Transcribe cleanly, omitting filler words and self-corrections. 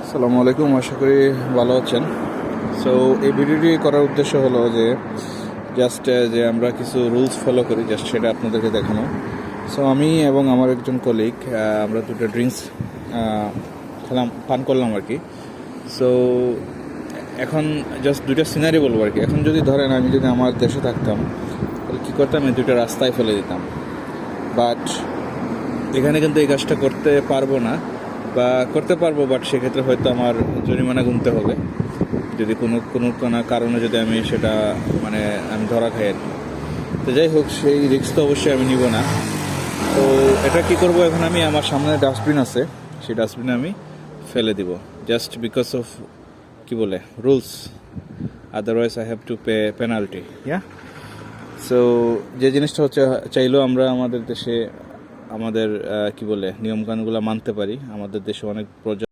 আসসালামু আলাইকুম, আশা করি ভালো আছেন। সো এই ভিডিওটি করার উদ্দেশ্য হলো যে জাস্ট যে আমরা কিছু রুলস ফলো করি, জাস্ট সেটা আপনাদেরকে দেখানো। সো আমি এবং আমার একজন কলিগ আমরা দুটো ড্রিঙ্কস পান করলাম আর কি। সো এখন জাস্ট দুইটা সিনারি বলবো আর কি। এখন যদি ধরেন আমি যদি আমার দেশে থাকতাম তাহলে কী করতাম, এই দুইটা রাস্তায় ফেলে দিতাম। বাট এখানে কিন্তু এই কাজটা করতে পারবো না, বা করতে পারবো, বাট সেক্ষেত্রে হয়তো আমার জরিমানা গুনতে হবে যদি কোনো কারণে যদি আমি সেটা আমি ধরা খাই আর কি। তো যাই হোক, সেই রিস্ক তো অবশ্যই আমি নিব না। তো এটা কি করব, এখন আমি আমার সামনে ডাস্টবিন আছে, সেই ডাস্টবিনে আমি ফেলে দিব, জাস্ট বিকজ অফ কি বলে rules, otherwise I have to pay penalty. Yeah, so যে জিনিসটা হচ্ছে, চাইলেও আমরা আমাদের দেশে আমাদের কি বলে নিয়মকানুনগুলো মানতে পারি। আমাদের দেশে অনেক